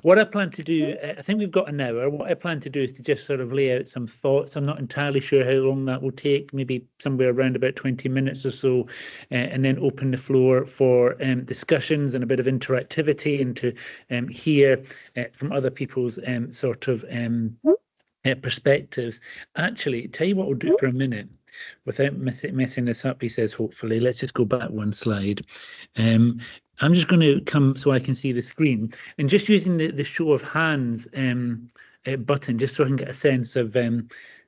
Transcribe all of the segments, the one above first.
what I plan to do, I think we've got an hour. What I plan to do is to just sort of lay out some thoughts. I'm not entirely sure how long that will take, maybe somewhere around about 20 minutes or so, and then open the floor for discussions and a bit of interactivity, and to hear from other people's sort of perspectives. Actually, tell you what we'll do for a minute, without messing this up, he says, hopefully. Let's just go back one slide. I'm just going to come so I can see the screen, and just using the show of hands button, just so I can get a sense of the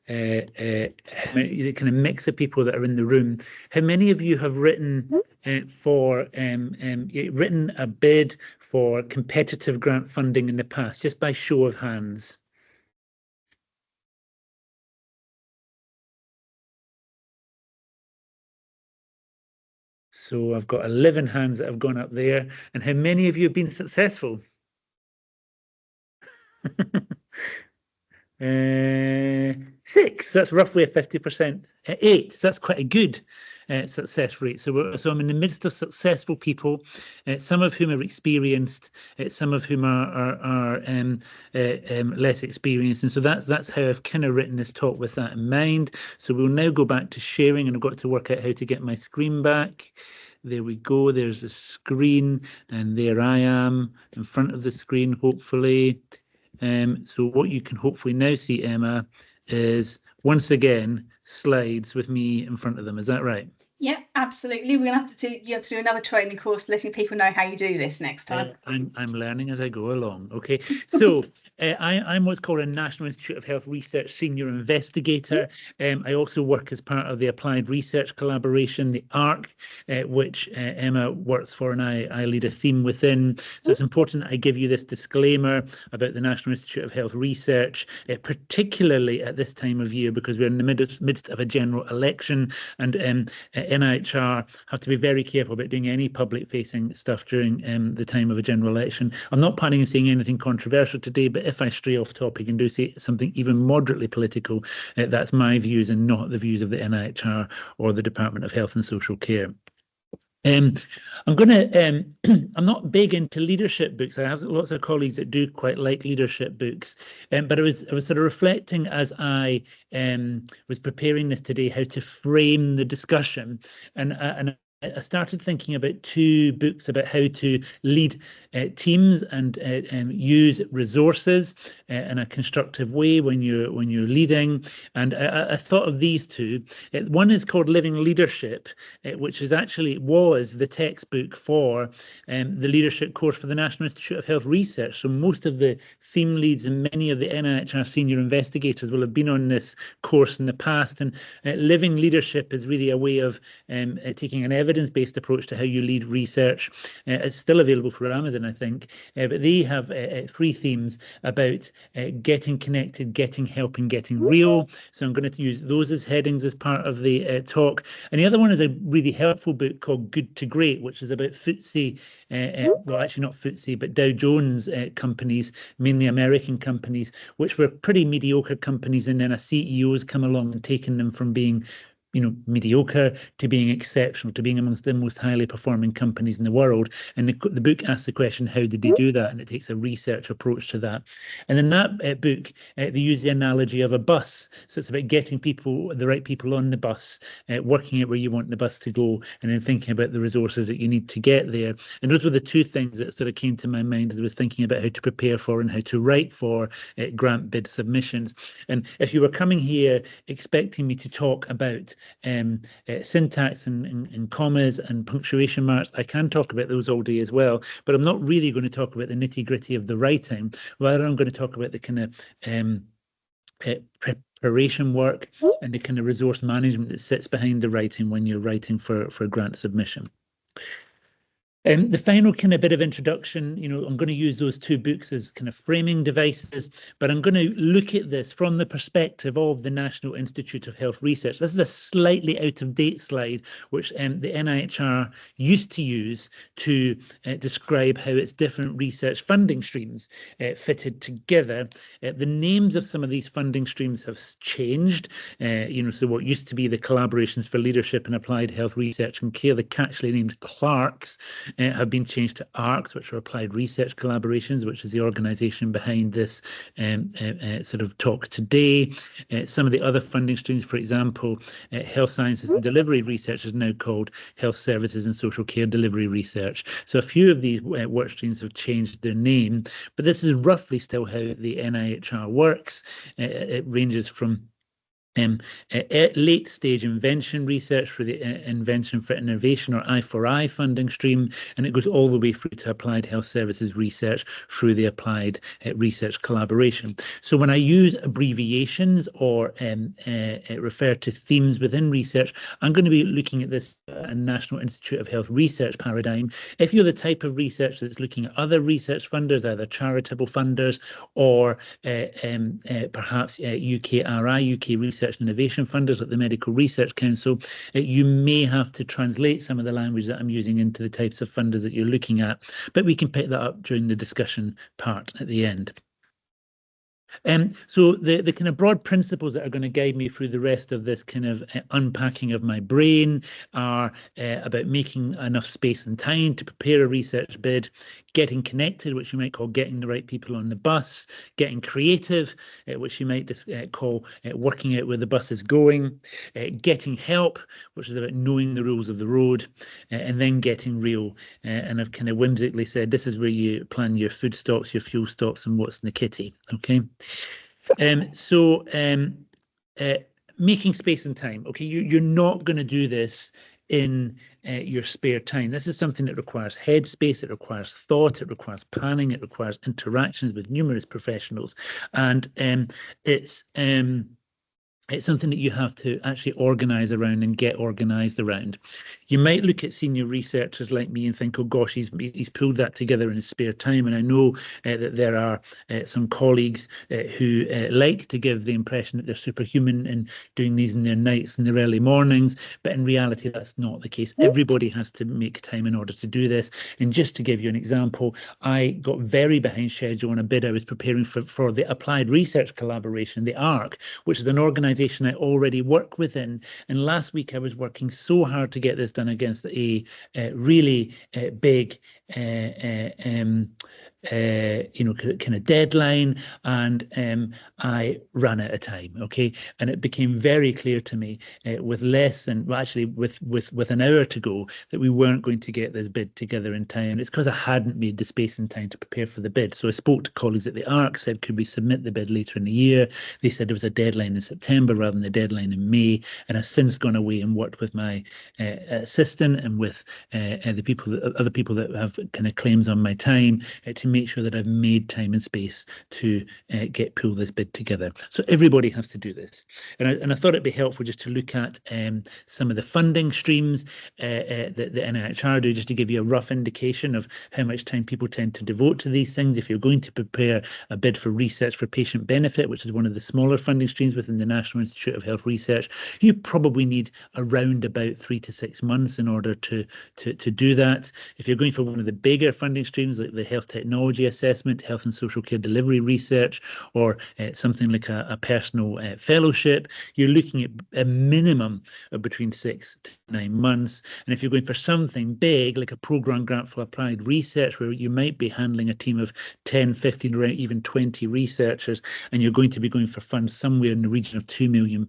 kind of mix of people that are in the room. How many of you have written written a bid for competitive grant funding in the past, just by show of hands? So I've got 11 hands that have gone up there. And how many of you have been successful? 6, that's roughly a 50%. 8, so that's quite a good success rate. So I'm in the midst of successful people, some of whom are experienced, some of whom are less experienced. And so that's how I've kind of written this talk, with that in mind. So we'll now go back to sharing, and I've got to work out how to get my screen back. There we go. There's the screen, and there I am in front of the screen, hopefully. So what you can hopefully now see, Emma, is once again slides with me in front of them. Is that right? Yeah, absolutely. We're gonna have to do. You have to do another training course, letting people know how you do this next time. I'm learning as I go along. Okay, so I'm what's called a National Institute of Health Research Senior Investigator. I also work as part of the Applied Research Collaboration, the ARC, which Emma works for, and I lead a theme within. So it's important that I give you this disclaimer about the National Institute of Health Research, particularly at this time of year, because we're in the midst of a general election, and NIHR have to be very careful about doing any public-facing stuff during the time of a general election. I'm not planning on saying anything controversial today, but if I stray off topic and do say something even moderately political, that's my views and not the views of the NIHR or the Department of Health and Social Care. I'm not big into leadership books. I have lots of colleagues that do quite like leadership books, but I was sort of reflecting as I was preparing this today how to frame the discussion, and I started thinking about 2 books about how to lead teams and use resources in a constructive way when you're leading. And I thought of these 2. One is called Living Leadership, which was the textbook for the leadership course for the National Institute of Health Research. So most of the theme leads and many of the NIHR senior investigators will have been on this course in the past. And Living Leadership is really a way of taking an evidence-based approach to how you lead research. It's still available for Amazon, I think, but they have 3 themes about getting connected, getting help, and getting real. So I'm going to use those as headings as part of the talk. And the other one is a really helpful book called Good to Great, which is about FTSE, well, actually not FTSE, but Dow Jones companies, mainly American companies, which were pretty mediocre companies, and then a CEO has come along and taken them from being mediocre to being exceptional, to being amongst the most highly performing companies in the world. And the book asks the question, how did they do that? And it takes a research approach to that. And in that book, they use the analogy of a bus. So it's about getting the right people on the bus, working out where you want the bus to go, and then thinking about the resources that you need to get there. And those were the 2 things that sort of came to my mind as I was thinking about how to prepare for and how to write for grant bid submissions. And if you were coming here expecting me to talk about syntax and commas and punctuation marks, I can talk about those all day as well, but I'm not really going to talk about the nitty-gritty of the writing. Rather, I'm going to talk about the kind of preparation work and the kind of resource management that sits behind the writing when you're writing for grant submission. The final kind of bit of introduction, I'm going to use those 2 books as kind of framing devices, but I'm going to look at this from the perspective of the National Institute of Health Research. This is a slightly out-of-date slide, which the NIHR used to use to describe how its different research funding streams fitted together. The names of some of these funding streams have changed. So what used to be the Collaborations for Leadership in Applied Health Research and Care, the catchily named CLARCs, have been changed to ARCs, which are Applied Research Collaborations, which is the organisation behind this sort of talk today. Some of the other funding streams, for example, Health Sciences and Delivery Research is now called Health Services and Social Care Delivery Research. So a few of these work streams have changed their name, but this is roughly still how the NIHR works. It ranges from late stage invention research for the Invention for Innovation, or I4I funding stream, and it goes all the way through to applied health services research through the applied research collaboration. So when I use abbreviations or refer to themes within research, I'm going to be looking at this National Institute of Health research paradigm. If you're the type of research that's looking at other research funders, either charitable funders or perhaps UKRI, UK Research and Innovation funders like the Medical Research Council, you may have to translate some of the language that I'm using into the types of funders that you're looking at, but we can pick that up during the discussion part at the end. So the kind of broad principles that are going to guide me through the rest of this kind of unpacking of my brain are about making enough space and time to prepare a research bid, getting connected, which you might call getting the right people on the bus, getting creative, which you might just call working out where the bus is going, getting help, which is about knowing the rules of the road, and then getting real. And I've kind of whimsically said this is where you plan your food stocks, your fuel stocks, and what's in the kitty. Okay. Making space and time. Okay, you're not going to do this in your spare time. This is something that requires headspace, it requires thought, it requires planning, it requires interactions with numerous professionals, and it's something that you have to actually organise around and get organised around. You might look at senior researchers like me and think, oh gosh, he's pulled that together in his spare time. And I know that there are some colleagues who like to give the impression that they're superhuman and doing these in their nights and their early mornings. But in reality, that's not the case. Everybody has to make time in order to do this. And just to give you an example, I got very behind schedule on a bid I was preparing for the Applied Research Collaboration, the ARC, which is an organisation I already work within. And last week I was working so hard to get this done against a really big kind of deadline, and I ran out of time. Okay, and it became very clear to me with less than, well, actually with an hour to go, that we weren't going to get this bid together in time. It's because I hadn't made the space and time to prepare for the bid. So I spoke to colleagues at the ARC, said, could we submit the bid later in the year? They said there was a deadline in September rather than the deadline in May, and I've since gone away and worked with my assistant and with the other people that have kind of claims on my time to make sure that I've made time and space to pull this bid together. So everybody has to do this. And I thought it'd be helpful just to look at some of the funding streams that the NIHR do, just to give you a rough indication of how much time people tend to devote to these things. If you're going to prepare a bid for research for patient benefit, which is one of the smaller funding streams within the National Institute of Health Research, you probably need around about 3 to 6 months in order to do that. If you're going for one of the bigger funding streams like the Health Technology Assessment, Health and Social Care Delivery Research, or something like a personal fellowship, you're looking at a minimum of between 6 to 9 months. And if you're going for something big, like a programme grant for applied research, where you might be handling a team of 10, 15, or even 20 researchers, and you're going to be going for funds somewhere in the region of £2 million,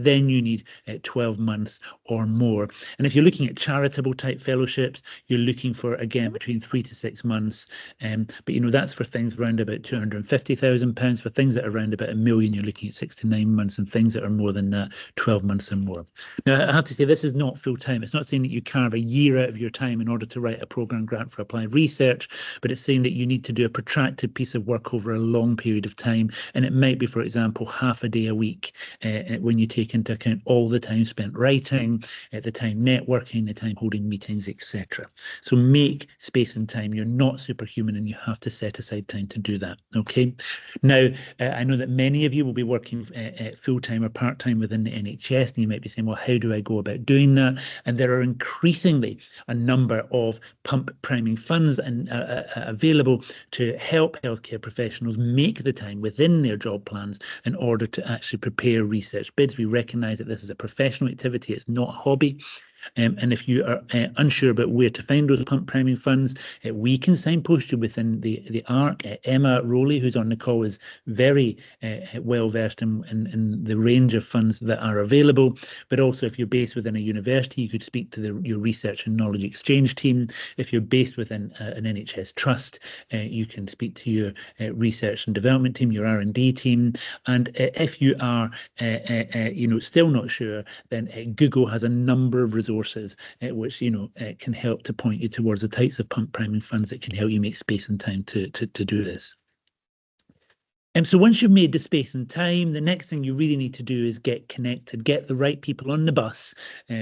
then you need 12 months or more. And if you're looking at charitable type fellowships, you're looking for, again, between 3 to 6 months. But that's for things around about £250,000. For things that are around about £1 million, you're looking at 6 to 9 months, and things that are more than that, 12 months and more. Now, I have to say, this is not full time. It's not saying that you carve a year out of your time in order to write a programme grant for applied research, but it's saying that you need to do a protracted piece of work over a long period of time. And it might be, for example, half a day a week when you take into account all the time spent writing, the time networking, the time holding meetings, etc. So make space and time. You're not superhuman, and you have to set aside time to do that. Okay. Now, I know that many of you will be working full-time or part-time within the NHS, and you might be saying, well, how do I go about doing that? And there are increasingly a number of pump priming funds and available to help healthcare professionals make the time within their job plans in order to actually prepare research bids. We recognise that this is a professional activity, it's not a hobby. And if you are unsure about where to find those pump priming funds, we can signpost you within the ARC. Emma Rowley, who's on the call, is very well versed in the range of funds that are available. But also, if you're based within a university, you could speak to your research and knowledge exchange team. If you're based within an NHS trust, you can speak to your research and development team, your R&D team. And if you are still not sure, then Google has a number of resources which can help to point you towards the types of pump priming funds that can help you make space and time to do this. So once you've made the space and time, the next thing you really need to do is get connected, get the right people on the bus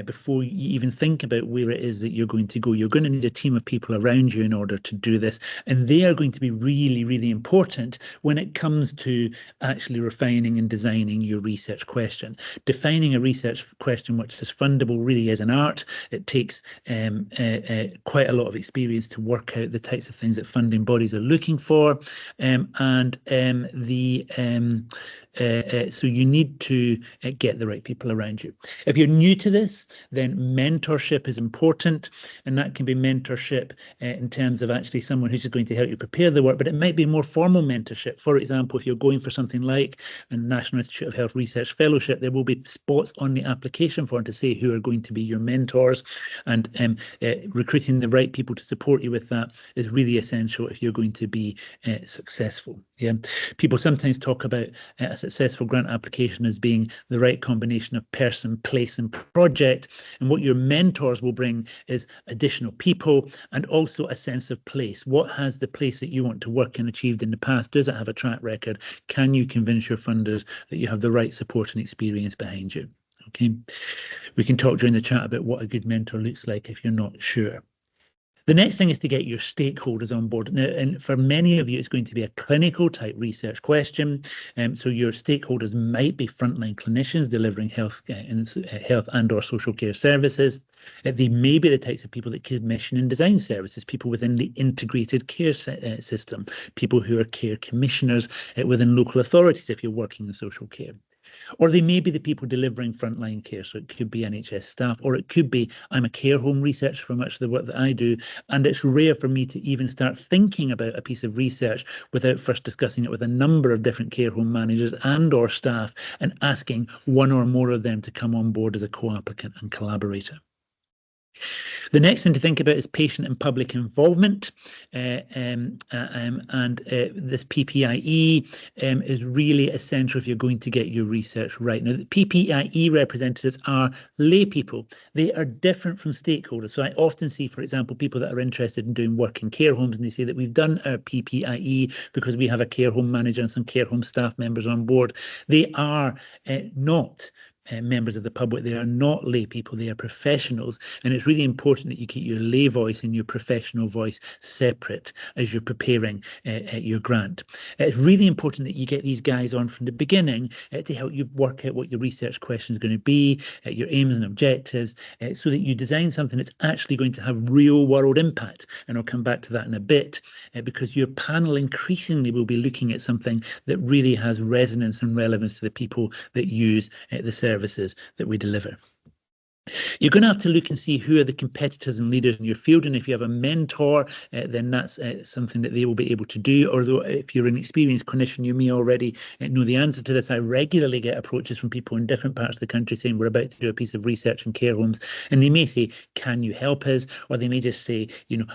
before you even think about where it is that you're going to go. You're going to need a team of people around you in order to do this. And they are going to be really, really important when it comes to actually refining and designing your research question. Defining a research question which is fundable really is an art. It takes quite a lot of experience to work out the types of things that funding bodies are looking for. So you need to get the right people around you. If you're new to this, then mentorship is important, and that can be mentorship in terms of actually someone who's going to help you prepare the work, but it might be more formal mentorship. For example, if you're going for something like a National Institute of Health Research Fellowship, there will be spots on the application form to say who are going to be your mentors, and recruiting the right people to support you with that is really essential if you're going to be successful. Yeah, people sometimes talk about a successful grant application as being the right combination of person, place, and project. And what your mentors will bring is additional people and also a sense of place. What has the place that you want to work in achieved in the past? Does it have a track record? Can you convince your funders that you have the right support and experience behind you? Okay, we can talk during the chat about what a good mentor looks like if you're not sure. The next thing is to get your stakeholders on board. Now, and for many of you, it's going to be a clinical type research question. So your stakeholders might be frontline clinicians delivering health and or social care services. They may be the types of people that commission and design services, people within the integrated care system, people who are care commissioners within local authorities if you're working in social care. Or they may be the people delivering frontline care. So it could be NHS staff, or it could be, I'm a care home researcher for much of the work that I do, and it's rare for me to even start thinking about a piece of research without first discussing it with a number of different care home managers and or staff and asking one or more of them to come on board as a co-applicant and collaborator. The next thing to think about is patient and public involvement, and this PPIE is really essential if you're going to get your research right. Now, the PPIE representatives are lay people. They are different from stakeholders. So I often see, for example, people that are interested in doing work in care homes, and they say that we've done our PPIE because we have a care home manager and some care home staff members on board. They are not members of the public. They are not lay people, they are professionals, and it's really important that you keep your lay voice and your professional voice separate as you're preparing your grant. It's really important that you get these guys on from the beginning to help you work out what your research question is going to be, your aims and objectives, so that you design something that's actually going to have real world impact. And I'll come back to that in a bit, because your panel increasingly will be looking at something that really has resonance and relevance to the people that use the services that we deliver. You're going to have to look and see who are the competitors and leaders in your field, and if you have a mentor, then that's something that they will be able to do. Although if you're an experienced clinician, you may already know the answer to this. I regularly get approaches from people in different parts of the country saying we're about to do a piece of research in care homes, and they may say, can you help us? Or they may just say,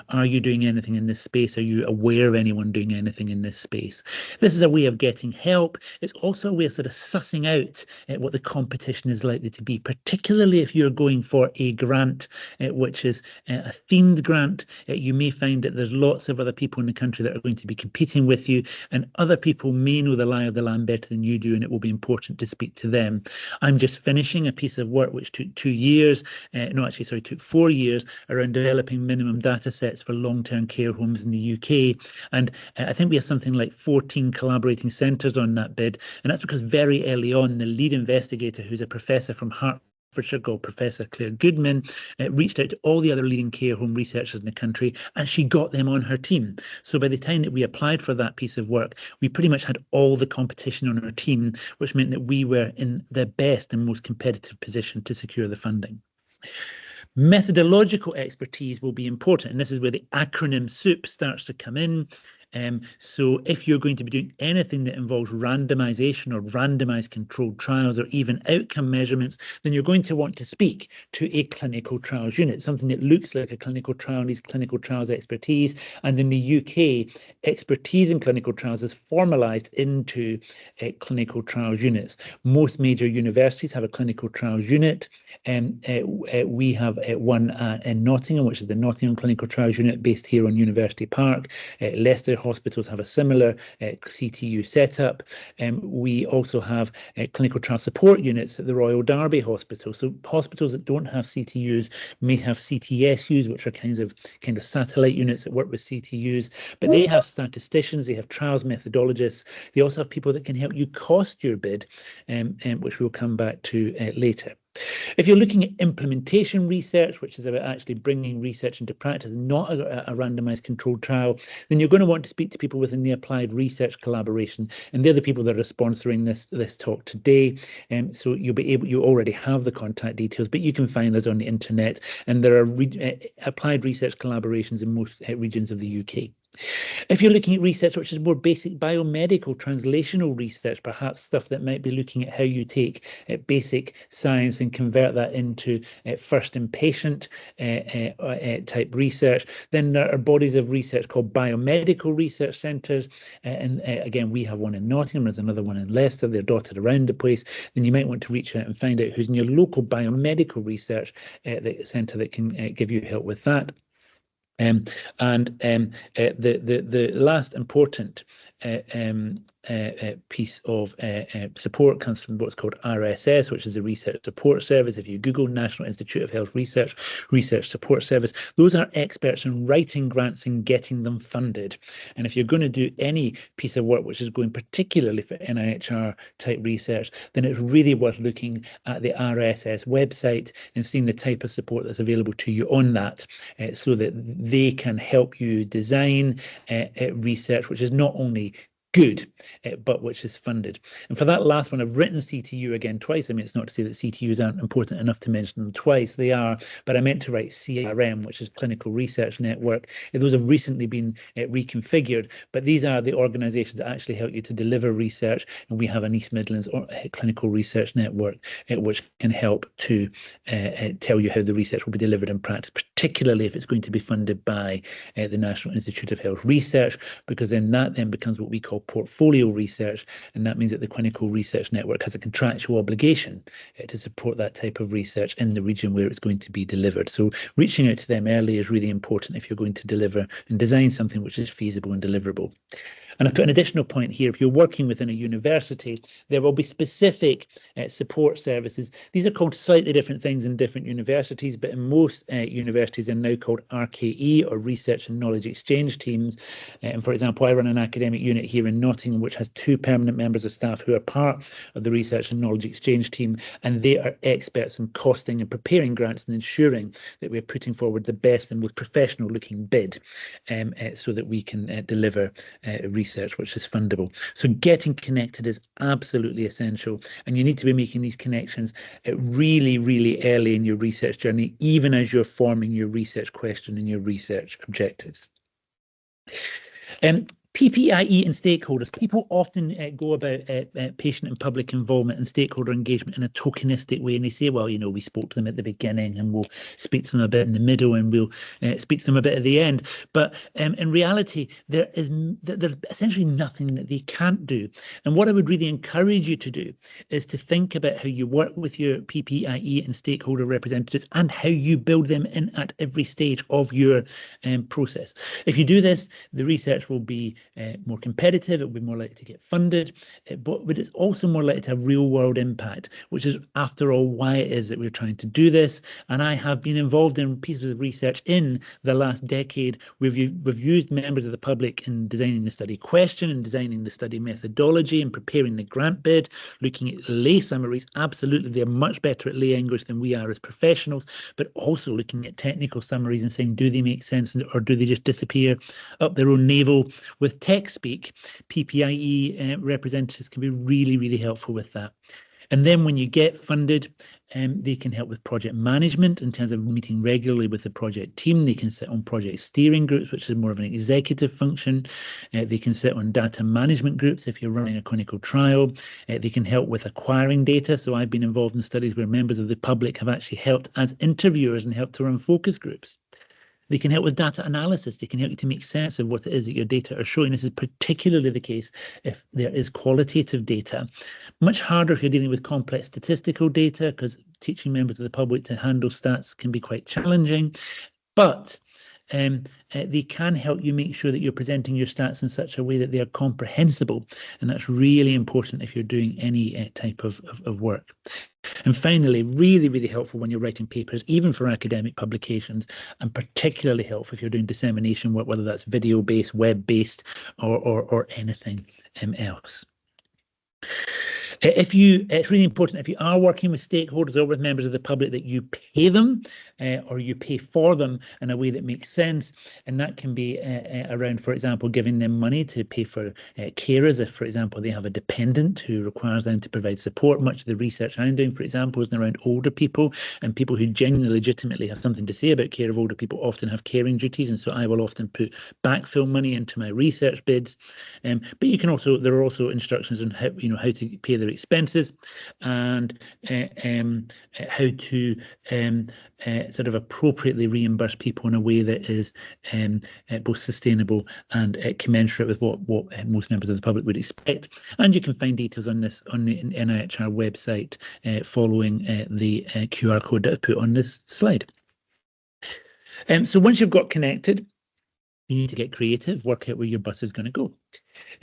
are you doing anything in this space? Are you aware of anyone doing anything in this space? This is a way of getting help. It's also a way of sort of sussing out what the competition is likely to be, particularly if you're going for a grant which is a themed grant. You may find that there's lots of other people in the country that are going to be competing with you, and other people may know the lie of the land better than you do, and it will be important to speak to them. I'm just finishing a piece of work which took 2 years, took 4 years, around developing minimum data sets for long-term care homes in the UK, and I think we have something like 14 collaborating centres on that bid, and that's because very early on the lead investigator, who's a professor from Hertfordshire called Professor Claire Goodman, reached out to all the other leading care home researchers in the country, and she got them on her team. So by the time that we applied for that piece of work, we pretty much had all the competition on our team, which meant that we were in the best and most competitive position to secure the funding. Methodological expertise will be important, and this is where the acronym SOUP starts to come in. So if you're going to be doing anything that involves randomization or randomized controlled trials or even outcome measurements, then you're going to want to speak to a clinical trials unit, something that looks like a clinical trial, needs clinical trials expertise. And in the UK, expertise in clinical trials is formalized into clinical trials units. Most major universities have a clinical trials unit. We have one in Nottingham, which is the Nottingham Clinical Trials Unit based here on University Park. Leicester hospitals have a similar CTU setup. We also have clinical trial support units at the Royal Derby Hospital. So hospitals that don't have CTUs may have CTSUs, which are kind of satellite units that work with CTUs, but they have statisticians, they have trials methodologists. They also have people that can help you cost your bid, which we'll come back to later. If you're looking at implementation research, which is about actually bringing research into practice, not a randomized controlled trial, then you're going to want to speak to people within the applied research collaboration, and they're the people that are sponsoring this talk today. So you already have the contact details, but you can find us on the internet, and there are applied research collaborations in most regions of the UK. If you're looking at research which is more basic biomedical translational research, perhaps stuff that might be looking at how you take basic science and convert that into first in patient type research, then there are bodies of research called biomedical research centres, and again we have one in Nottingham, there's another one in Leicester, they're dotted around the place. Then you might want to reach out and find out who's in your local biomedical research centre that can give you help with that. The last important piece of support comes from what's called RSS, which is the Research Support Service. If you Google National Institute of Health Research Support Service, those are experts in writing grants and getting them funded. And if you're going to do any piece of work which is going particularly for NIHR type research, then it's really worth looking at the RSS website and seeing the type of support that's available to you on that, so that they can help you design research which is not only good, but which is funded. And for that last one, I've written CTU again twice. I mean, it's not to say that CTUs aren't important enough to mention them twice. They are, but I meant to write CRM, which is Clinical Research Network. Those have recently been reconfigured, but these are the organisations that actually help you to deliver research. And we have an East Midlands Clinical Research Network, which can help to tell you how the research will be delivered in practice, particularly if it's going to be funded by the National Institute of Health Research, because then that becomes what we call portfolio research, and that means that the Clinical Research Network has a contractual obligation to support that type of research in the region where it's going to be delivered. So reaching out to them early is really important if you're going to deliver and design something which is feasible and deliverable. And I put an additional point here. If you're working within a university, there will be specific support services. These are called slightly different things in different universities, but in most universities they're now called RKE, or Research and Knowledge Exchange Teams. And for example, I run an academic unit here in Nottingham, which has 2 permanent members of staff who are part of the Research and Knowledge Exchange Team, and they are experts in costing and preparing grants and ensuring that we're putting forward the best and most professional looking bid, so that we can deliver research which is fundable. So getting connected is absolutely essential, and you need to be making these connections really, really early in your research journey, even as you're forming your research question and your research objectives. PPIE and stakeholders. People often go about patient and public involvement and stakeholder engagement in a tokenistic way, and they say, well, you know, we spoke to them at the beginning and we'll speak to them a bit in the middle and we'll speak to them a bit at the end. But in reality, there's essentially nothing that they can't do. And what I would really encourage you to do is to think about how you work with your PPIE and stakeholder representatives and how you build them in at every stage of your process. If you do this, the research will be more competitive, it will be more likely to get funded, but it's also more likely to have real world impact, which is after all why it is that we're trying to do this. And I have been involved in pieces of research in the last decade. We've used members of the public in designing the study question and designing the study methodology and preparing the grant bid, looking at lay summaries. Absolutely, they're much better at lay English than we are as professionals, but also looking at technical summaries and saying, do they make sense or do they just disappear up their own navel? With tech speak, PPIE representatives can be really, really helpful with that. And then when you get funded, they can help with project management in terms of meeting regularly with the project team. They can sit on project steering groups, which is more of an executive function. They can sit on data management groups if you're running a clinical trial. They can help with acquiring data. So I've been involved in studies where members of the public have actually helped as interviewers and helped to run focus groups. They can help with data analysis. They can help you to make sense of what it is that your data are showing. This is particularly the case if there is qualitative data. Much harder if you're dealing with complex statistical data, because teaching members of the public to handle stats can be quite challenging. But they can help you make sure that you're presenting your stats in such a way that they are comprehensible. And that's really important if you're doing any type of work. And finally, really, really helpful when you're writing papers, even for academic publications, and particularly helpful if you're doing dissemination work, whether that's video-based, web-based, or anything else. It's really important if you are working with stakeholders or with members of the public that you pay them or you pay for them in a way that makes sense. And that can be around, for example, giving them money to pay for carers if, for example, they have a dependent who requires them to provide support. Much of the research I'm doing, for example, is around older people, and people who genuinely legitimately have something to say about care of older people often have caring duties. And so I will often put backfill money into my research bids. But you can also, there are also instructions on how, how to pay their expenses and how to sort of appropriately reimburse people in a way that is both sustainable and commensurate with what most members of the public would expect. And you can find details on this on the NIHR website following the QR code that I put on this slide. So once you've got connected, you need to get creative, work out where your bus is going to go.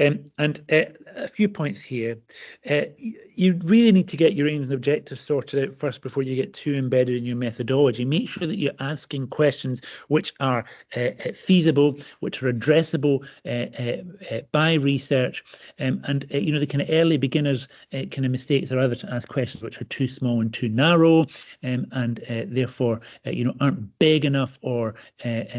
And a few points here. You really need to get your aims and objectives sorted out first before you get too embedded in your methodology. Make sure that you're asking questions which are feasible, which are addressable by research. And the kind of early beginners kind of mistakes are either to ask questions which are too small and too narrow, and therefore aren't big enough or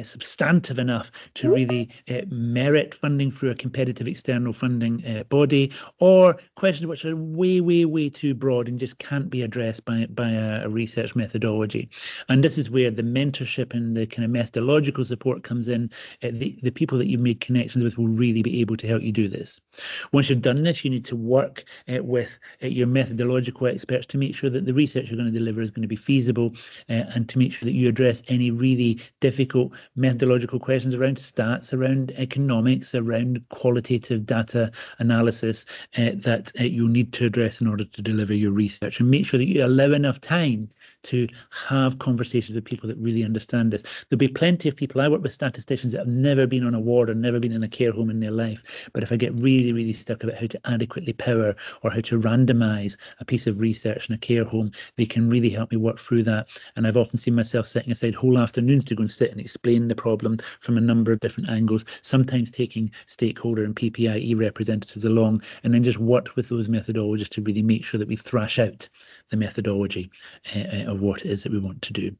substantive enough to really merit funding through a competitive external funding body, or questions which are way too broad and just can't be addressed by a research methodology. And this is where the mentorship and the kind of methodological support comes in. The people that you've made connections with will really be able to help you do this. Once you've done this, you need to work with your methodological experts to make sure that the research you're going to deliver is going to be feasible, and to make sure that you address any really difficult methodological questions around stats, around economics, around qualitative data analysis that you'll need to address in order to deliver your research. And make sure that you allow enough time to have conversations with people that really understand this. There'll be plenty of people. I work with statisticians that have never been on a ward or never been in a care home in their life. But if I get really stuck about how to adequately power or how to randomize a piece of research in a care home, they can really help me work through that. And I've often seen myself setting aside whole afternoons to go and sit and explain the problem from a number of different angles, sometimes taking stakeholder and PPIE representatives along, and then just work with those methodologists to really make sure that we thrash out the methodology of what it is that we want to do.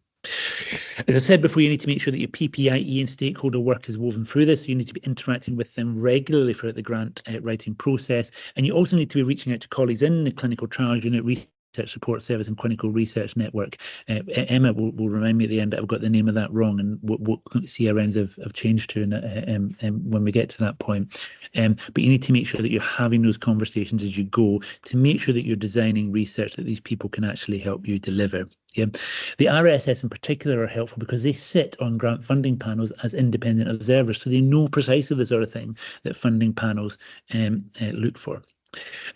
As I said before, you need to make sure that your PPIE and stakeholder work is woven through this. So you need to be interacting with them regularly throughout the grant writing process. And you also need to be reaching out to colleagues in the clinical trials unit, research support service and clinical research network. Emma will remind me at the end that I've got the name of that wrong, and what CRNs have changed to when we get to that point. But you need to make sure that you're having those conversations as you go to make sure that you're designing research that these people can actually help you deliver. Yeah. The RSS in particular are helpful because they sit on grant funding panels as independent observers, so they know precisely the sort of thing that funding panels look for.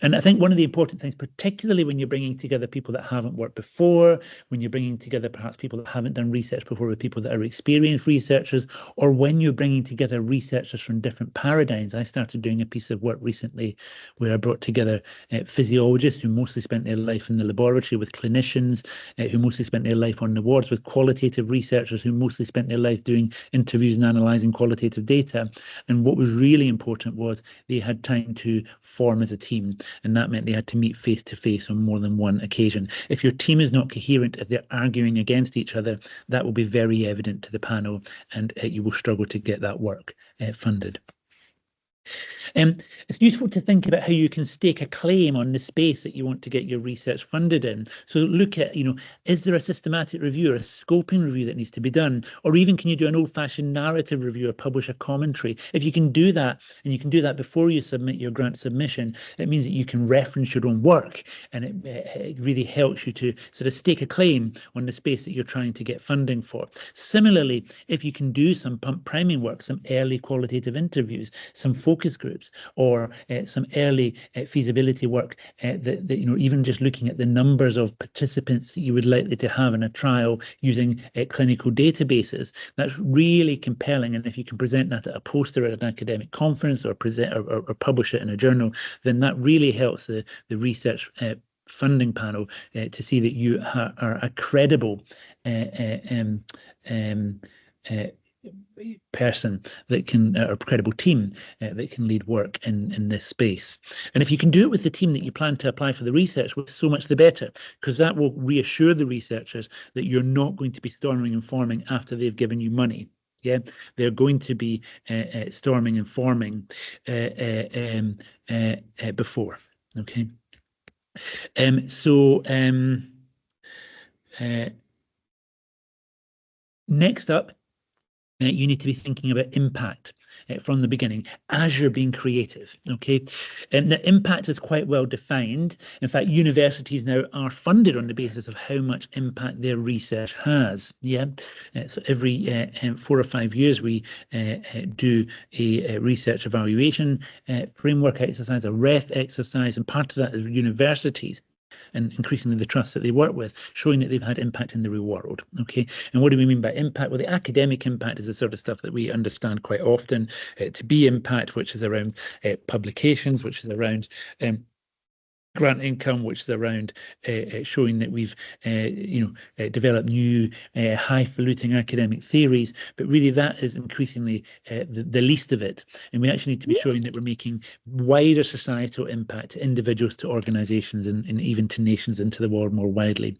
And I think one of the important things, particularly when you're bringing together people that haven't worked before, when you're bringing together perhaps people that haven't done research before with people that are experienced researchers, or when you're bringing together researchers from different paradigms. I started doing a piece of work recently where I brought together physiologists who mostly spent their life in the laboratory with clinicians, who mostly spent their life on the wards with qualitative researchers who mostly spent their life doing interviews and analysing qualitative data. And what was really important was they had time to form as a team, and that meant they had to meet face to face on more than one occasion. If your team is not coherent, if they're arguing against each other, that will be very evident to the panel, and you will struggle to get that work funded. It's useful to think about how you can stake a claim on the space that you want to get your research funded in. So look at, is there a systematic review or a scoping review that needs to be done? Or even can you do an old-fashioned narrative review or publish a commentary? If you can do that, and you can do that before you submit your grant submission, it means that you can reference your own work, and it really helps you to sort of stake a claim on the space that you're trying to get funding for. Similarly, if you can do some pump priming work, some early qualitative interviews, some focus groups, or some early feasibility work that even just looking at the numbers of participants that you would likely to have in a trial using clinical databases, that's really compelling. And if you can present that at a poster at an academic conference or present or publish it in a journal, then that really helps the research funding panel to see that you are a credible person that can, or credible team that can lead work in this space. And if you can do it with the team that you plan to apply for the research with, so much the better, because that will reassure the researchers that you're not going to be storming and forming after they've given you money. Yeah, they're going to be storming and forming before. Okay. Next up, you need to be thinking about impact from the beginning as you're being creative. Okay, the impact is quite well defined. In fact, universities now are funded on the basis of how much impact their research has. Yeah, so every 4 or 5 years we do a research evaluation framework exercise, a REF exercise, and part of that is universities and increasingly the trusts that they work with, showing that they've had impact in the real world. Okay, and what do we mean by impact? Well, the academic impact is the sort of stuff that we understand quite often to be impact, which is around publications, which is around grant income, which is around showing that we've developed new highfalutin academic theories, but really that is increasingly the least of it. And we actually need to be showing that we're making wider societal impact to individuals, to organizations, and even to nations and to the world more widely.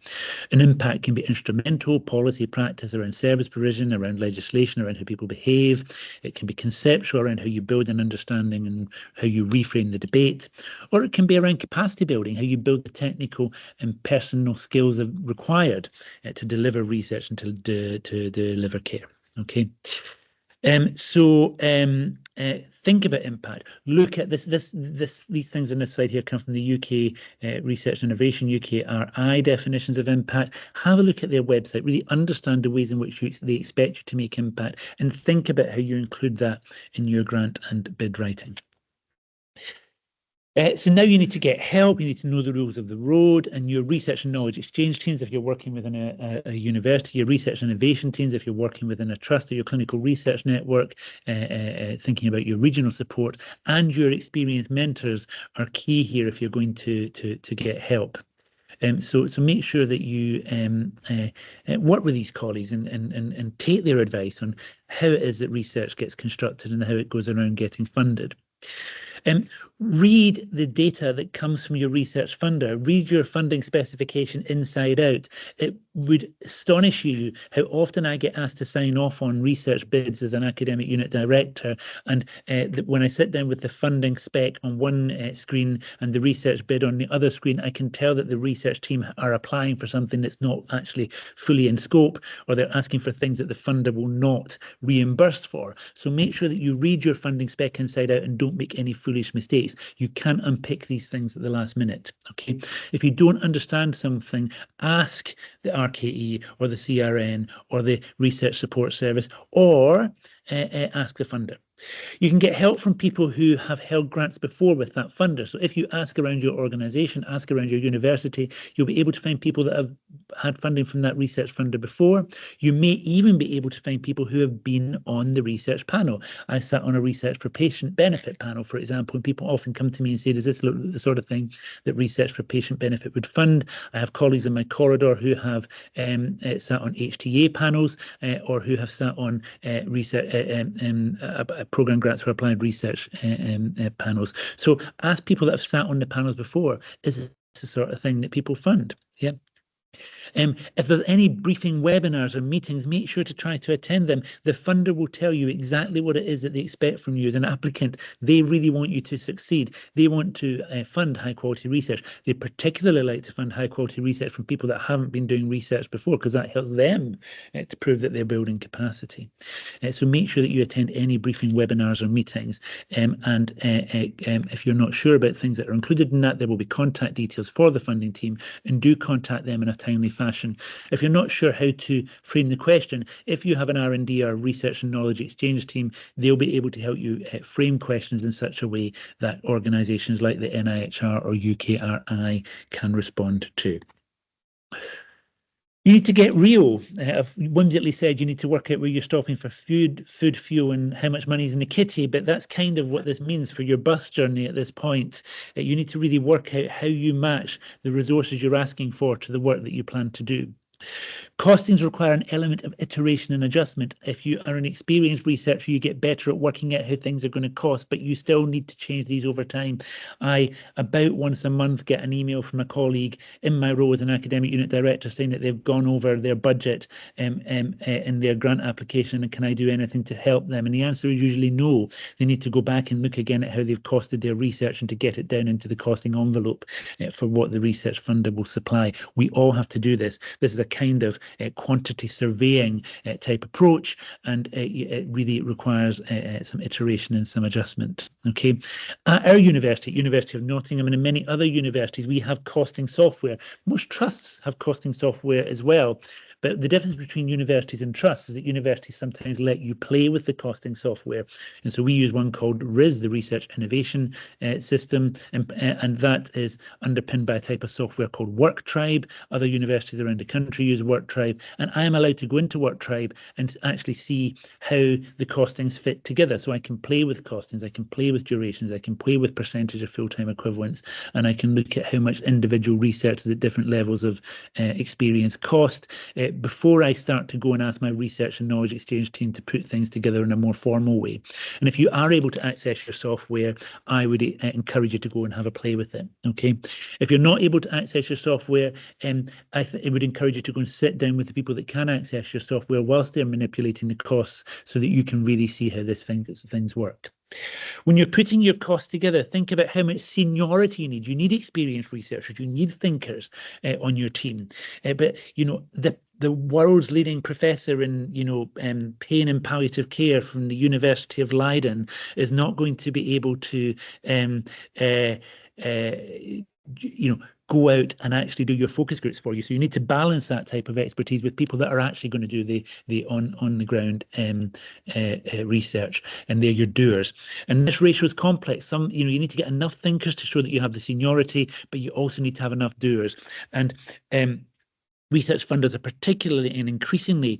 An impact can be instrumental, policy practice around service provision, around legislation, around how people behave. It can be conceptual, around how you build an understanding and how you reframe the debate. Or it can be around capacity building, how you build the technical and personal skills required to deliver research and to deliver care. Okay, think about impact. Look at these things on this slide here come from the UK Research Innovation UKRI definitions of impact. Have a look at their website, really understand the ways in which they expect you to make impact, and think about how you include that in your grant and bid writing. So now you need to get help, you need to know the rules of the road, and your research and knowledge exchange teams if you're working within a university, your research and innovation teams if you're working within a trust or your clinical research network, thinking about your regional support, and your experienced mentors are key here if you're going to get help. So make sure that you work with these colleagues and take their advice on how it is that research gets constructed and how it goes around getting funded. Read the data that comes from your research funder. Read your funding specification inside out. It would astonish you how often I get asked to sign off on research bids as an academic unit director, and when I sit down with the funding spec on one screen and the research bid on the other screen, I can tell that the research team are applying for something that's not actually fully in scope, or they're asking for things that the funder will not reimburse for. So make sure that you read your funding spec inside out and don't make any foolish mistakes. You can't unpick these things at the last minute. Okay, if you don't understand something, ask the RKE or the CRN or the Research Support Service, or ask the funder. You can get help from people who have held grants before with that funder. So if you ask around your organisation, ask around your university, you'll be able to find people that have had funding from that research funder before. You may even be able to find people who have been on the research panel. I sat on a research for patient benefit panel, for example, and people often come to me and say, does this look like the sort of thing that Research for Patient Benefit would fund? I have colleagues in my corridor who have sat on HTA panels or who have sat on research programme grants for applied research panels. So ask people that have sat on the panels before, is this the sort of thing that people fund? Yeah. If there's any briefing webinars or meetings, make sure to try to attend them. The funder will tell you exactly what it is that they expect from you as an applicant. They really want you to succeed. They want to fund high quality research. They particularly like to fund high quality research from people that haven't been doing research before, because that helps them to prove that they're building capacity. So make sure that you attend any briefing webinars or meetings. And if you're not sure about things that are included in that, there will be contact details for the funding team, and do contact them in a timely fashion. If you're not sure how to frame the question, if you have an R&D or research and knowledge exchange team, they'll be able to help you frame questions in such a way that organisations like the NIHR or UKRI can respond to. You need to get real. I've whimsically said you need to work out where you're stopping for food, fuel, and how much money's in the kitty, but that's kind of what this means for your bus journey at this point. You need to really work out how you match the resources you're asking for to the work that you plan to do. Costings require an element of iteration and adjustment. If you are an experienced researcher, you get better at working out how things are going to cost, but you still need to change these over time. I, about once a month, get an email from a colleague in my role as an academic unit director saying that they've gone over their budget in their grant application, and can I do anything to help them? And the answer is usually no. They need to go back and look again at how they've costed their research and to get it down into the costing envelope for what the research funder will supply. We all have to do this. This is a kind of quantity surveying type approach, and it really requires some iteration and some adjustment. Okay, at our university, University of Nottingham, and in many other universities, we have costing software. Most trusts have costing software as well. But the difference between universities and trusts is that universities sometimes let you play with the costing software. And so we use one called RIS, the Research Innovation System, and that is underpinned by a type of software called WorkTribe. Other universities around the country use WorkTribe, and I am allowed to go into WorkTribe and actually see how the costings fit together. So I can play with costings, I can play with durations, I can play with percentage of full-time equivalents, and I can look at how much individual researchers at different levels of experience cost before I start to go and ask my research and knowledge exchange team to put things together in a more formal way. And if you are able to access your software, I would encourage you to go and have a play with it. Okay. If you're not able to access your software, I would encourage you to go and sit down with the people that can access your software whilst they're manipulating the costs, so that you can really see how things work. When you're putting your costs together, think about how much seniority you need. You need experienced researchers, you need thinkers on your team. But you know, the world's leading professor in, pain and palliative care from the University of Leiden is not going to be able to, go out and actually do your focus groups for you. So you need to balance that type of expertise with people that are actually going to do the on the ground research, and they're your doers. And this ratio is complex. You need to get enough thinkers to show that you have the seniority, but you also need to have enough doers. And research funders are particularly and increasingly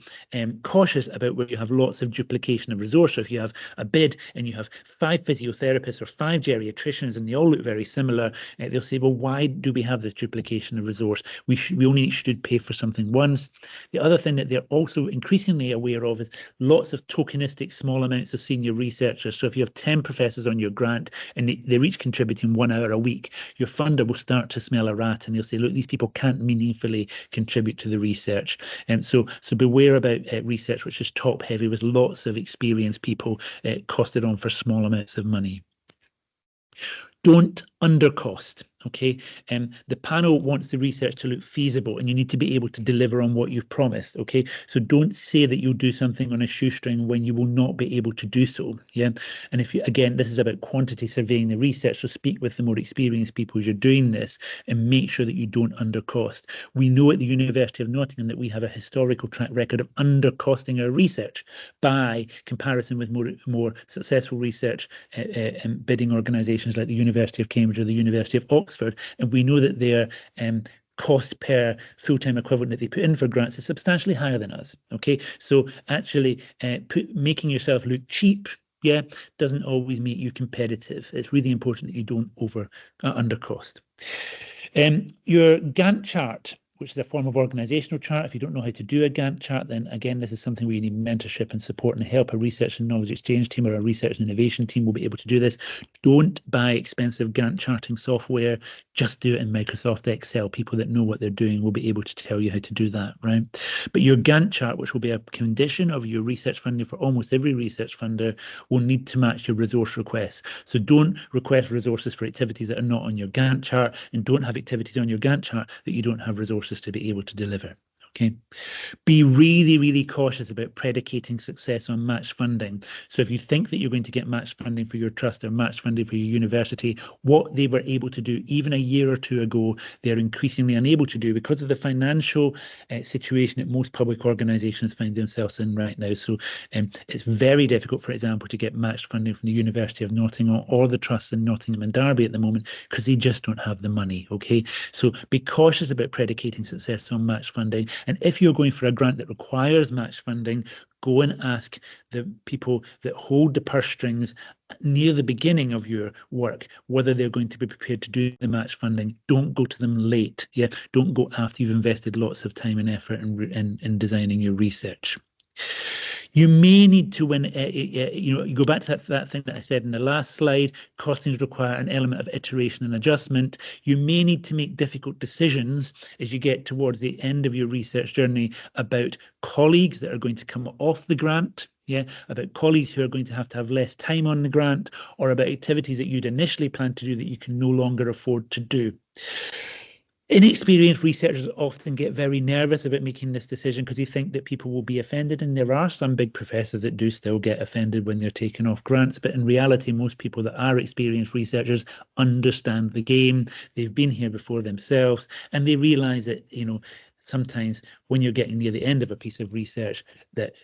cautious about where you have lots of duplication of resource. So if you have a bid and you have 5 physiotherapists or 5 geriatricians and they all look very similar, they'll say, well, why do we have this duplication of resource? We only should pay for something once. The other thing that they're also increasingly aware of is lots of tokenistic small amounts of senior researchers. So if you have 10 professors on your grant and they're each contributing 1 hour a week, your funder will start to smell a rat, and they'll say, look, these people can't meaningfully contribute to the research. And so beware about research which is top heavy with lots of experienced people costed on for small amounts of money. Don't undercost. Okay, the panel wants the research to look feasible, and you need to be able to deliver on what you've promised. Okay, so don't say that you'll do something on a shoestring when you will not be able to do so. Yeah, and if you, again, this is about quantity surveying the research, so speak with the more experienced people as you're doing this and make sure that you don't undercost. We know at the University of Nottingham that we have a historical track record of undercosting our research by comparison with more successful research bidding organisations like the University of Cambridge or the University of Oxford. And we know that their cost per full-time equivalent that they put in for grants is substantially higher than us. Okay, so actually making yourself look cheap, doesn't always make you competitive. It's really important that you don't undercost. Your Gantt chart, which is a form of organizational chart. If you don't know how to do a Gantt chart, then again, this is something where you need mentorship and support and help. A research and knowledge exchange team or a research and innovation team will be able to do this. Don't buy expensive Gantt charting software. Just do it in Microsoft Excel. People that know what they're doing will be able to tell you how to do that, right? But your Gantt chart, which will be a condition of your research funding for almost every research funder, will need to match your resource requests. So don't request resources for activities that are not on your Gantt chart, and don't have activities on your Gantt chart that you don't have resources to be able to deliver. Okay. Be really, really cautious about predicating success on match funding. So if you think that you're going to get match funding for your trust or match funding for your university, what they were able to do even a year or two ago, they're increasingly unable to do because of the financial situation that most public organisations find themselves in right now. So it's very difficult, for example, to get matched funding from the University of Nottingham or the trusts in Nottingham and Derby at the moment because they just don't have the money. Okay, so be cautious about predicating success on match funding. And if you're going for a grant that requires match funding, go and ask the people that hold the purse strings near the beginning of your work whether they're going to be prepared to do the match funding. Don't go to them late. Yeah, don't go after you've invested lots of time and effort in designing your research. You may need to, when you go back to that thing that I said in the last slide, costings require an element of iteration and adjustment. You may need to make difficult decisions as you get towards the end of your research journey about colleagues that are going to come off the grant. Yeah, about colleagues who are going to have less time on the grant, or about activities that you'd initially planned to do that you can no longer afford to do. Inexperienced researchers often get very nervous about making this decision because they think that people will be offended, and there are some big professors that do still get offended when they're taken off grants, but in reality most people that are experienced researchers understand the game. They've been here before themselves, and they realise that, you know, sometimes when you're getting near the end of a piece of research that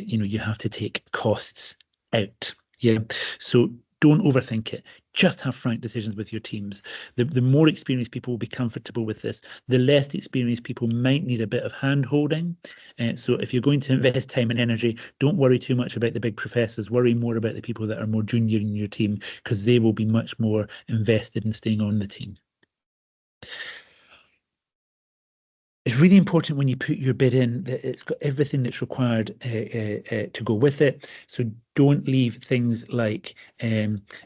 you know, you have to take costs out. Yeah, so don't overthink it. Just have frank decisions with your teams. The more experienced people will be comfortable with this. The less experienced people might need a bit of hand-holding. So if you're going to invest time and energy, don't worry too much about the big professors. Worry more about the people that are more junior in your team, because they will be much more invested in staying on the team. It's really important when you put your bid in that it's got everything that's required to go with it. So don't leave things like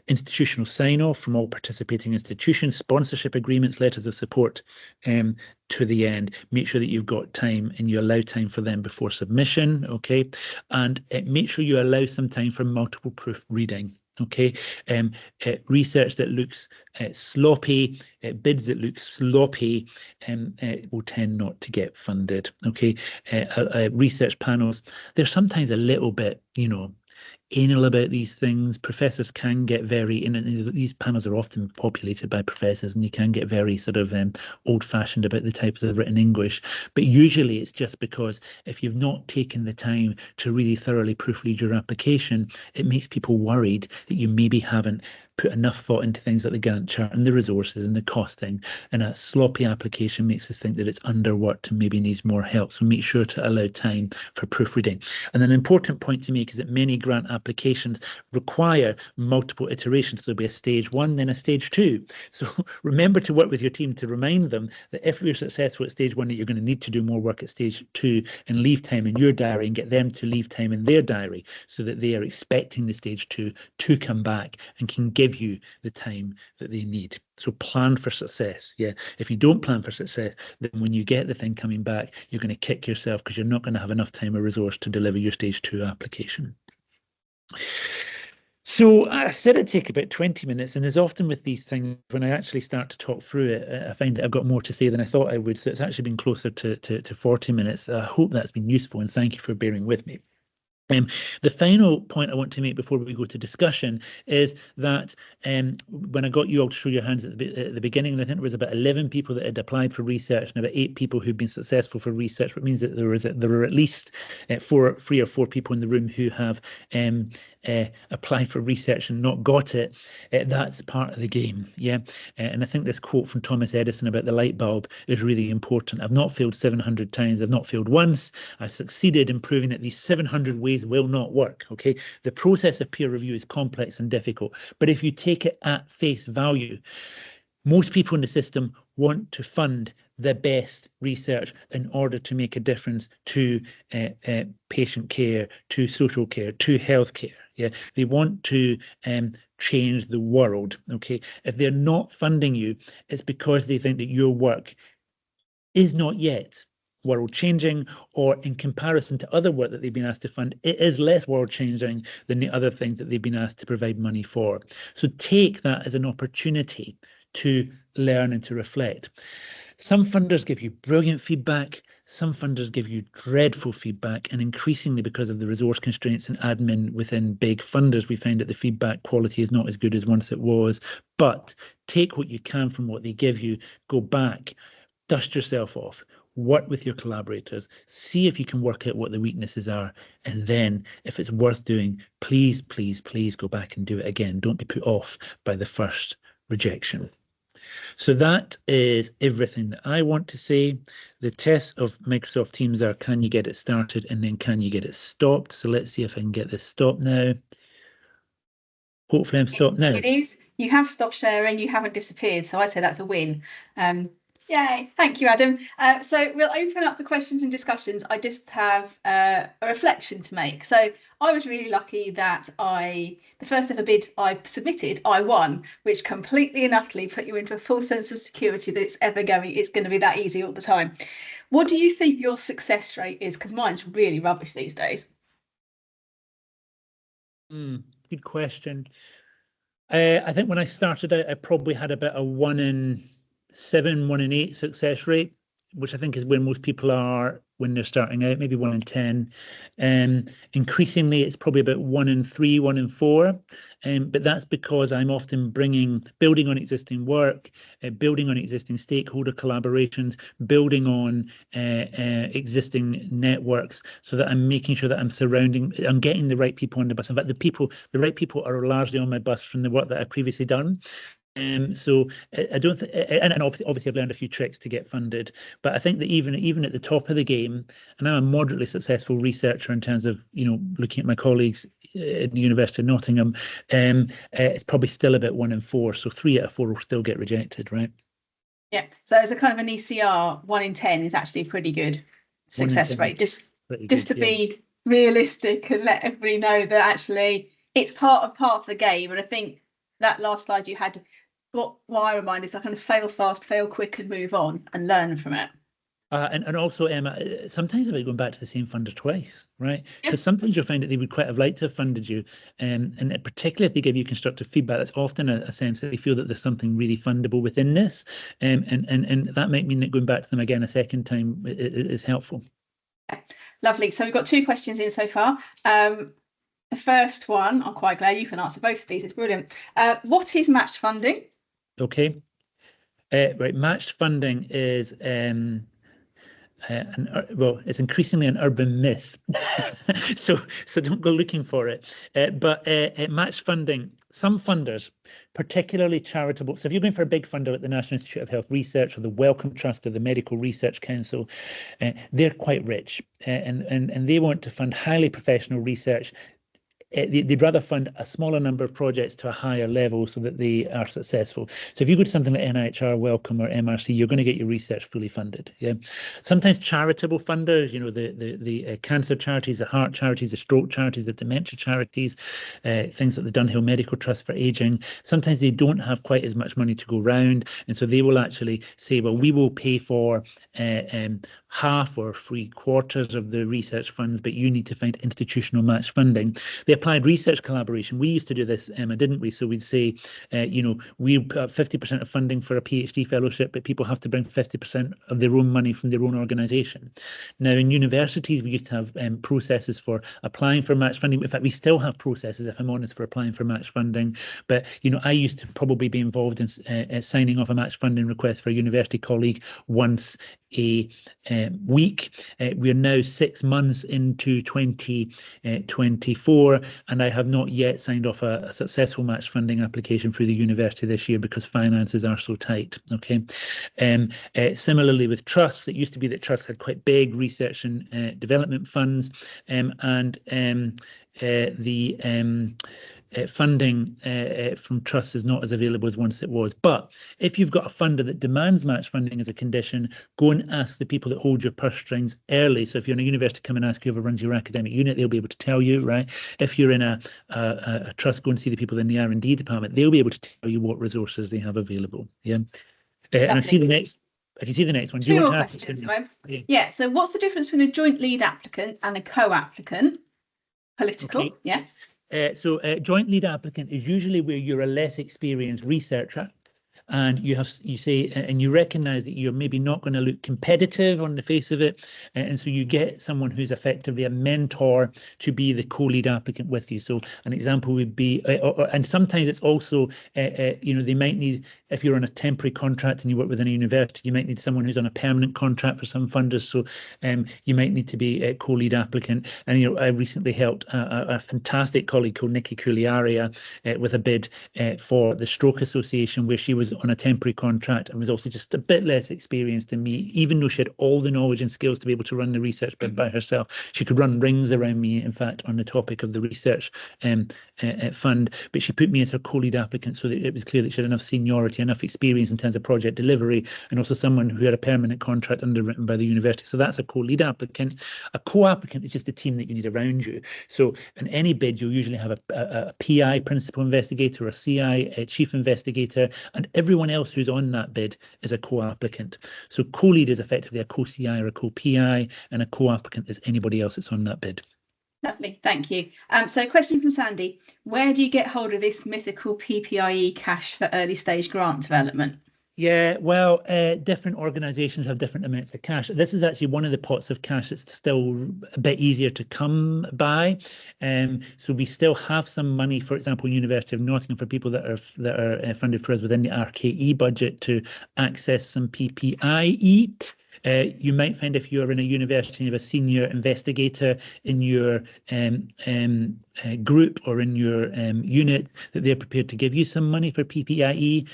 institutional sign-off from all participating institutions, sponsorship agreements, letters of support to the end. Make sure that you've got time and you allow time for them before submission, okay? And make sure you allow some time for multiple proofreading. Okay, research that looks sloppy, bids that look sloppy will tend not to get funded. Okay, research panels, they're sometimes a little bit, you know, anal about these things. Professors can get very, and these panels are often populated by professors, and you can get very sort of old-fashioned about the types of written English. But usually it's just because if you've not taken the time to really thoroughly proofread your application, it makes people worried that you maybe haven't put enough thought into things like the Gantt chart and the resources and the costing, and a sloppy application makes us think that it's underworked and maybe needs more help. So make sure to allow time for proofreading. And an important point to make is that many grant applications require multiple iterations. There'll be a stage 1, then a stage 2. So remember to work with your team to remind them that if you're successful at stage 1, that you're going to need to do more work at stage 2 and leave time in your diary and get them to leave time in their diary so that they are expecting the stage 2 to come back and can give you the time that they need. So plan for success. Yeah, if you don't plan for success, then when you get the thing coming back, you're going to kick yourself because you're not going to have enough time or resource to deliver your stage 2 application. So I said it'd take about 20 minutes, and as often with these things, when I actually start to talk through it, I find that I've got more to say than I thought I would. So it's actually been closer to 40 minutes. I hope that's been useful, and thank you for bearing with me. The final point I want to make before we go to discussion is that when I got you all to show your hands at the beginning, I think there was about 11 people that had applied for research and about 8 people who'd been successful for research, which means that there were at least 3 or 4 people in the room who have applied for research and not got it. That's part of the game, yeah. And I think this quote from Thomas Edison about the light bulb is really important. I've not failed 700 times. I've not failed once. I've succeeded in proving that these 700 ways will not work. Okay, the process of peer review is complex and difficult, but if you take it at face value, Most people in the system want to fund the best research in order to make a difference to patient care, to social care, to healthcare. Yeah, they want to change the world. Okay, if they're not funding you, it's because they think that your work is not yet world changing, or in comparison to other work that they've been asked to fund, it is less world changing than the other things that they've been asked to provide money for. So take that as an opportunity to learn and to reflect. Some funders give you brilliant feedback. Some funders give you dreadful feedback. And increasingly, because of the resource constraints and admin within big funders, we find that the feedback quality is not as good as once it was. But take what you can from what they give you, go back, dust yourself off, work with your collaborators, see if you can work out what the weaknesses are. And then if it's worth doing, please, please, please go back and do it again. Don't be put off by the first rejection. So that is everything that I want to say. The tests of Microsoft Teams are, can you get it started, and then can you get it stopped? So let's see if I can get this stopped now. Hopefully I'm stopped now. It is. You have stopped sharing. You haven't disappeared. So I say that's a win. Yay. Thank you, Adam. So we'll open up the questions and discussions. I just have a reflection to make. So I was really lucky that the first ever bid I submitted, I won, which completely and utterly put you into a full sense of security that it's going to be that easy all the time. What do you think your success rate is? Because mine's really rubbish these days. Good question. I think when I started out, I probably had about a 1 in 7, 1 in 8 success rate, which I think is where most people are when they're starting out, maybe 1 in 10. Increasingly, it's probably about 1 in 3, 1 in 4. But that's because I'm often building on existing work, building on existing stakeholder collaborations, building on existing networks, so that I'm making sure that I'm getting the right people on the bus. In fact, the right people are largely on my bus from the work that I've previously done. So I don't think, and obviously I've learned a few tricks to get funded, but I think that even at the top of the game, and I'm a moderately successful researcher in terms of, looking at my colleagues at the University of Nottingham, it's probably still about 1 in 4. So 3 out of 4 will still get rejected, right? Yeah. So as a kind of an ECR, 1 in 10 is actually a pretty good success rate. Just to be realistic and let everybody know that actually it's part of the game. And I think that last slide you had, what I remind is I kind of fail fast, fail quick, and move on and learn from it. And also, Emma, sometimes about going back to the same funder twice, right? Because sometimes you'll find that they would quite have liked to have funded you, and particularly if they give you constructive feedback, that's often a sense that they feel that there's something really fundable within this, and that might mean that going back to them again a second time is helpful. Lovely. So we've got 2 questions in so far. The first one, I'm quite glad you can answer both of these. It's brilliant. What is matched funding? Okay. Right. Matched funding is it's increasingly an urban myth, so don't go looking for it. But matched funding, some funders, particularly charitable. So if you're going for a big funder like the National Institute of Health Research or the Wellcome Trust or the Medical Research Council, they're quite rich, and they want to fund highly professional research. They'd rather fund a smaller number of projects to a higher level so that they are successful. So if you go to something like NIHR, Wellcome, or MRC, you're going to get your research fully funded. Yeah. Sometimes charitable funders, the cancer charities, the heart charities, the stroke charities, the dementia charities, things like the Dunhill Medical Trust for Aging, sometimes they don't have quite as much money to go round. And so they will actually say, well, we will pay for half or 3/4 of the research funds, but you need to find institutional match funding. The applied research collaboration, we used to do this, Emma, didn't we? So we'd say, we put up 50% of funding for a PhD fellowship, but people have to bring 50% of their own money from their own organisation. Now, in universities, we used to have processes for applying for match funding. In fact, we still have processes, if I'm honest, for applying for match funding. But, I used to probably be involved in signing off a match funding request for a university colleague once a week. We are now 6 months into 2024, and I have not yet signed off a successful match funding application through the university this year because finances are so tight. Okay. Similarly with trusts, it used to be that trusts had quite big research and development funds, funding from trusts is not as available as once it was. But if you've got a funder that demands match funding as a condition, go and ask the people that hold your purse strings early. So if you're in a university, come and ask whoever runs your academic unit, they'll be able to tell you, right? If you're in a trust, go and see the people in the R&D department. They'll be able to tell you what resources they have available. Yeah. And I see the next. I can see the next one. Do you want to ask questions? Yeah. So what's the difference between a joint lead applicant and a co-applicant? Political. Okay. Yeah. So joint lead applicant is usually where you're a less experienced researcher, and you say and you recognize that you're maybe not going to look competitive on the face of it, and so you get someone who's effectively a mentor to be the co-lead applicant with you. So an example would be and sometimes it's also they might need, if you're on a temporary contract and you work within a university, you might need someone who's on a permanent contract for some funders, so you might need to be a co-lead applicant. And I recently helped a fantastic colleague called Nikki Culiaria with a bid for the Stroke Association, where she was on a temporary contract and was also just a bit less experienced than me, even though she had all the knowledge and skills to be able to run the research bid by herself. She could run rings around me, in fact, on the topic of the research fund, but she put me as her co-lead applicant so that it was clear that she had enough seniority, enough experience in terms of project delivery, and also someone who had a permanent contract underwritten by the university. So that's a co-lead applicant. A co-applicant is just a team that you need around you. So in any bid, you'll usually have a PI, principal investigator, a CI, a chief investigator, and everyone else who's on that bid is a co-applicant. So co-lead is effectively a co-CI or a co-PI, and a co-applicant is anybody else that's on that bid. Lovely, thank you. So a question from Sandy: where do you get hold of this mythical PPIE cash for early stage grant development? Yeah, well, different organisations have different amounts of cash. This is actually one of the pots of cash that's still a bit easier to come by. So we still have some money, for example, University of Nottingham, for people that are funded for us within the RKE budget to access some PPIE. You might find if you're in a university and you have a senior investigator in your group or in your unit, that they're prepared to give you some money for PPIE.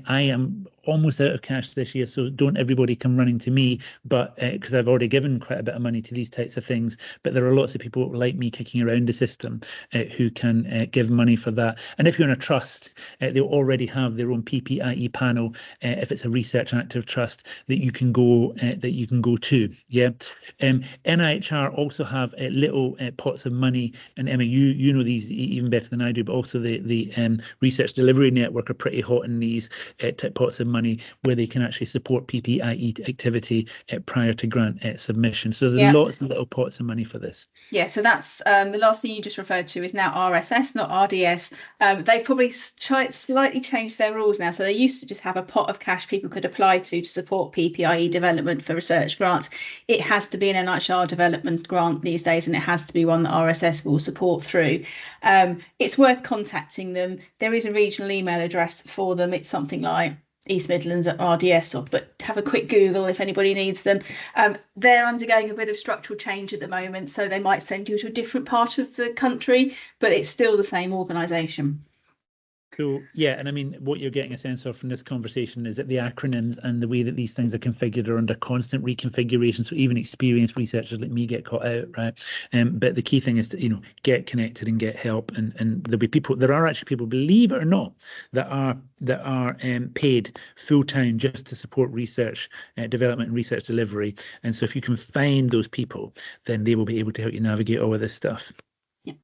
I am almost out of cash this year, so don't everybody come running to me, but because I've already given quite a bit of money to these types of things. But there are lots of people like me kicking around the system who can give money for that. And if you're in a trust, they'll already have their own PPIE panel, if it's a research active trust, that you can go to. Yeah. NIHR also have little pots of money, and Emma, you know these even better than I do, but also the Research Delivery Network are pretty hot in these type pots of money, where they can actually support PPIE activity prior to grant submission. So there's lots of little pots of money for this. Yeah, so that's the last thing you just referred to is now RSS, not RDS. They've probably slightly changed their rules now. So they used to just have a pot of cash people could apply to support PPIE development for research grants. It has to be an NIHR development grant these days, and it has to be one that RSS will support through. It's worth contacting them. There is a regional email address for them. It's something like East Midlands at RDS, but have a quick Google if anybody needs them. They're undergoing a bit of structural change at the moment, so they might send you to a different part of the country, but it's still the same organisation. Cool. Yeah, and I mean, what you're getting a sense of from this conversation is that the acronyms and the way that these things are configured are under constant reconfiguration. So even experienced researchers like me get caught out, right? But the key thing is to get connected and get help. And there'll be people. There are actually people, believe it or not, that are paid full time just to support research development and research delivery. And so if you can find those people, then they will be able to help you navigate all of this stuff.